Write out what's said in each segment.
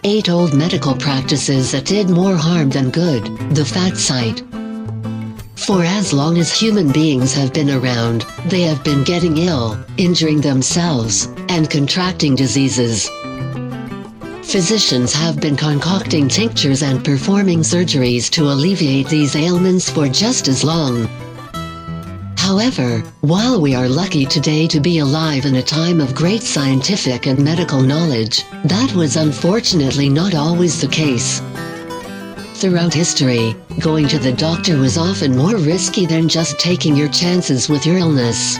8 old medical practices that did more harm than good. The fact site. For as long as human beings have been around, they have been getting ill, injuring themselves, and contracting diseases. Physicians have been concocting tinctures and performing surgeries to alleviate these ailments for just as long. However, while we are lucky today to be alive in a time of great scientific and medical knowledge, that was unfortunately not always the case. Throughout history, going to the doctor was often more risky than just taking your chances with your illness.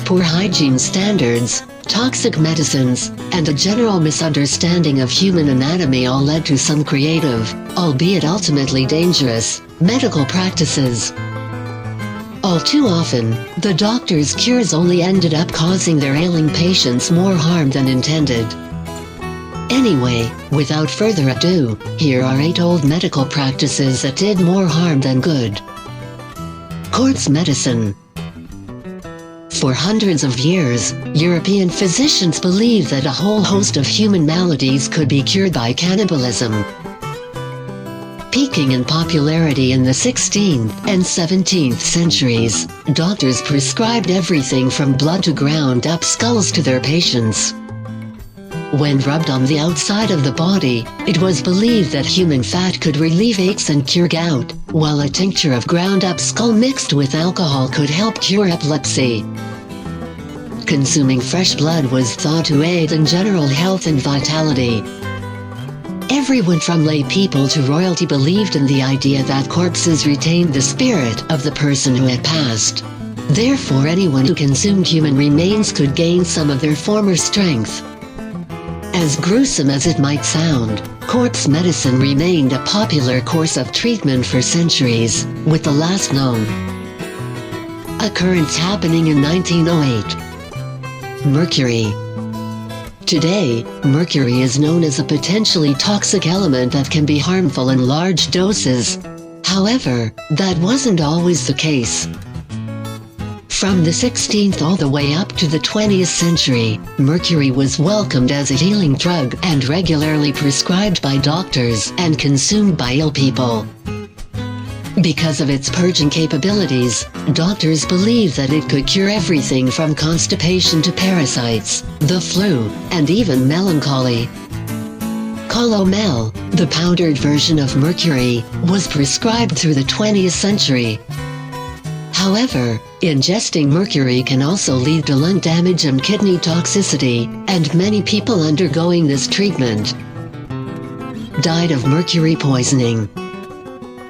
Poor hygiene standards, toxic medicines, and a general misunderstanding of human anatomy all led to some creative, albeit ultimately dangerous, medical practices. All too often, the doctor's cures only ended up causing their ailing patients more harm than intended. Anyway, without further ado, here are 8 old medical practices that did more harm than good. Corpse medicine. For hundreds of years, European physicians believed that a whole host of human maladies could be cured by cannibalism. Peaking in popularity in the 16th and 17th centuries, doctors prescribed everything from blood to ground-up skulls to their patients. When rubbed on the outside of the body, it was believed that human fat could relieve aches and cure gout, while a tincture of ground-up skull mixed with alcohol could help cure epilepsy. Consuming fresh blood was thought to aid in general health and vitality. Everyone from lay people to royalty believed in the idea that corpses retained the spirit of the person who had passed. Therefore, anyone who consumed human remains could gain some of their former strength. As gruesome as it might sound, corpse medicine remained a popular course of treatment for centuries, with the last known occurrence happening in 1908. Mercury. Today, mercury is known as a potentially toxic element that can be harmful in large doses. However, that wasn't always the case. From the 16th all the way up to the 20th century, mercury was welcomed as a healing drug and regularly prescribed by doctors and consumed by ill people. Because of its purging capabilities, doctors believed that it could cure everything from constipation to parasites, the flu, and even melancholy. Calomel, the powdered version of mercury, was prescribed through the 20th century. However, ingesting mercury can also lead to lung damage and kidney toxicity, and many people undergoing this treatment died of mercury poisoning.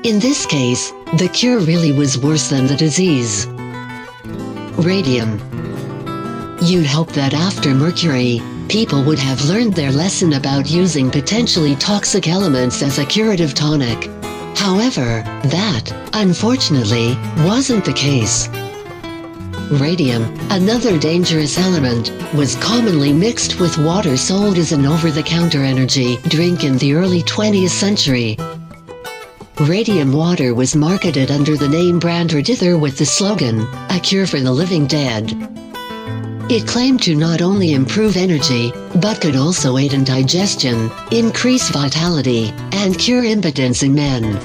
In this case, the cure really was worse than the disease. Radium. You'd hope that after mercury, people would have learned their lesson about using potentially toxic elements as a curative tonic. However, that, unfortunately, wasn't the case. Radium, another dangerous element, was commonly mixed with water sold as an over-the-counter energy drink in the early 20th century. Radium water was marketed under the name brand Redither with the slogan, "A cure for the living dead." It claimed to not only improve energy, but could also aid in digestion, increase vitality, and cure impotence in men.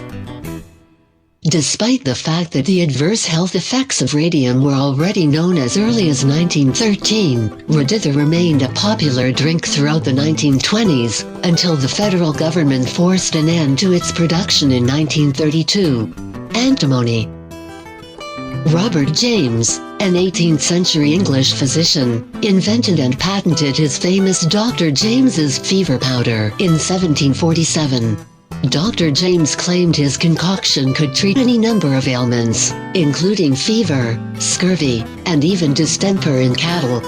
Despite the fact that the adverse health effects of radium were already known as early as 1913, Redither remained a popular drink throughout the 1920s, until the federal government forced an end to its production in 1932. Antimony. Robert James, an 18th-century English physician, invented and patented his famous Dr. James's fever powder in 1747. Dr. James claimed his concoction could treat any number of ailments, including fever, scurvy, and even distemper in cattle.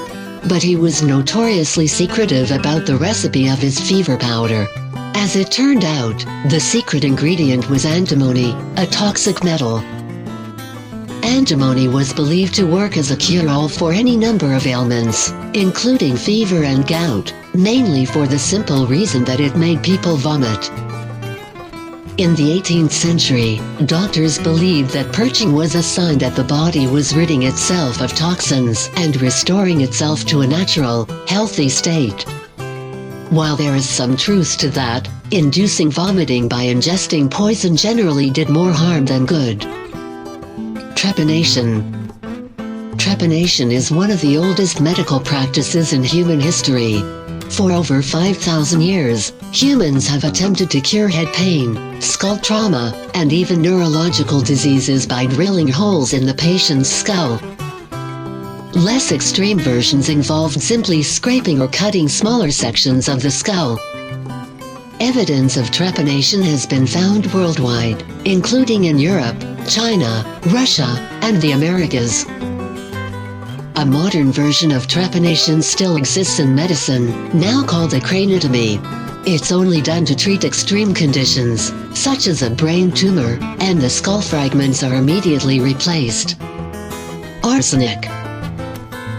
But he was notoriously secretive about the recipe of his fever powder. As it turned out, the secret ingredient was antimony, a toxic metal. Antimony was believed to work as a cure-all for any number of ailments, including fever and gout, mainly for the simple reason that it made people vomit. In the 18th century, doctors believed that purging was a sign that the body was ridding itself of toxins and restoring itself to a natural, healthy state. While there is some truth to that, inducing vomiting by ingesting poison generally did more harm than good. Trepanation. Trepanation is one of the oldest medical practices in human history. For over 5,000 years, humans have attempted to cure head pain, skull trauma, and even neurological diseases by drilling holes in the patient's skull. Less extreme versions involved simply scraping or cutting smaller sections of the skull. Evidence of trepanation has been found worldwide, including in Europe, China, Russia, and the Americas. A modern version of trepanation still exists in medicine, now called a craniotomy. It's only done to treat extreme conditions, such as a brain tumor, and the skull fragments are immediately replaced. Arsenic.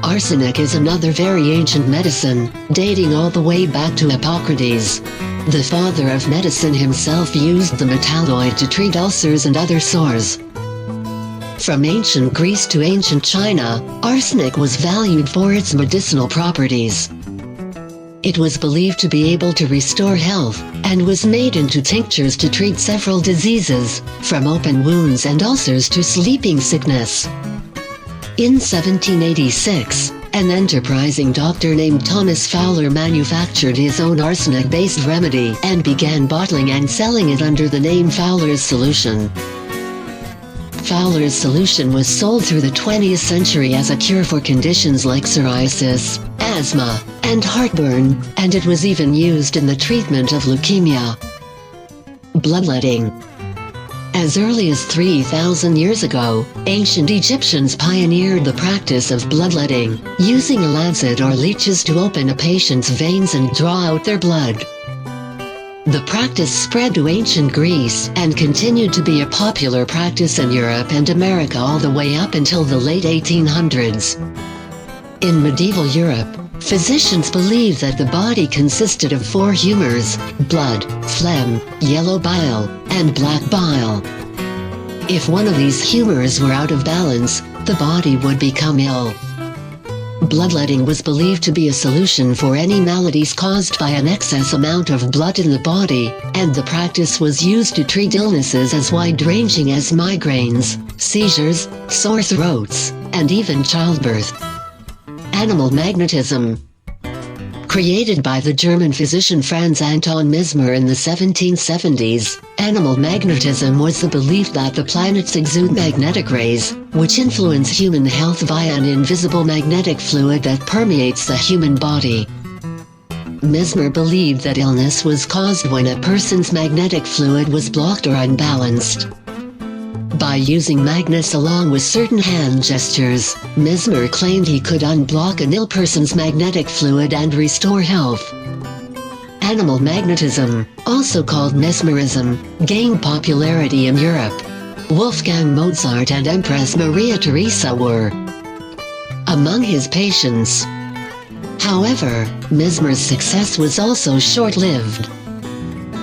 Arsenic is another very ancient medicine, dating all the way back to Hippocrates. The father of medicine himself used the metalloid to treat ulcers and other sores. From ancient Greece to ancient China, arsenic was valued for its medicinal properties. It was believed to be able to restore health, and was made into tinctures to treat several diseases, from open wounds and ulcers to sleeping sickness. In 1786, an enterprising doctor named Thomas Fowler manufactured his own arsenic-based remedy and began bottling and selling it under the name Fowler's Solution. Fowler's Solution was sold through the 20th century as a cure for conditions like psoriasis, asthma, and heartburn, and it was even used in the treatment of leukemia. Bloodletting. As early as 3,000 years ago, ancient Egyptians pioneered the practice of bloodletting, using a lancet or leeches to open a patient's veins and draw out their blood. The practice spread to ancient Greece and continued to be a popular practice in Europe and America all the way up until the late 1800s. In medieval Europe, physicians believed that the body consisted of 4 humors: blood, phlegm, yellow bile, and black bile. If one of these humors were out of balance, the body would become ill. Bloodletting was believed to be a solution for any maladies caused by an excess amount of blood in the body, and the practice was used to treat illnesses as wide-ranging as migraines, seizures, sore throats, and even childbirth. Animal magnetism. Created by the German physician Franz Anton Mesmer in the 1770s, animal magnetism was the belief that the planets exude magnetic rays, which influence human health via an invisible magnetic fluid that permeates the human body. Mesmer believed that illness was caused when a person's magnetic fluid was blocked or unbalanced. By using magnets along with certain hand gestures, Mesmer claimed he could unblock an ill person's magnetic fluid and restore health. Animal magnetism, also called mesmerism, gained popularity in Europe. Wolfgang Mozart and Empress Maria Theresa were among his patients. However, Mesmer's success was also short-lived.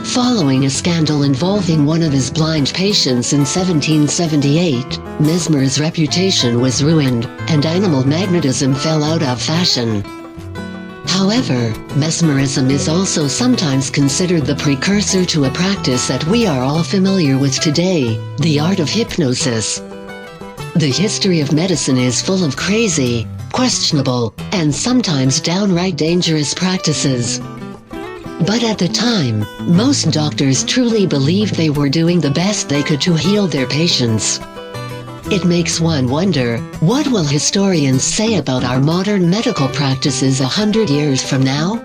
Following a scandal involving one of his blind patients in 1778, Mesmer's reputation was ruined, and animal magnetism fell out of fashion. However, mesmerism is also sometimes considered the precursor to a practice that we are all familiar with today, the art of hypnosis. The history of medicine is full of crazy, questionable, and sometimes downright dangerous practices. But at the time, most doctors truly believed they were doing the best they could to heal their patients. It makes one wonder, what will historians say about our modern medical practices 100 years from now?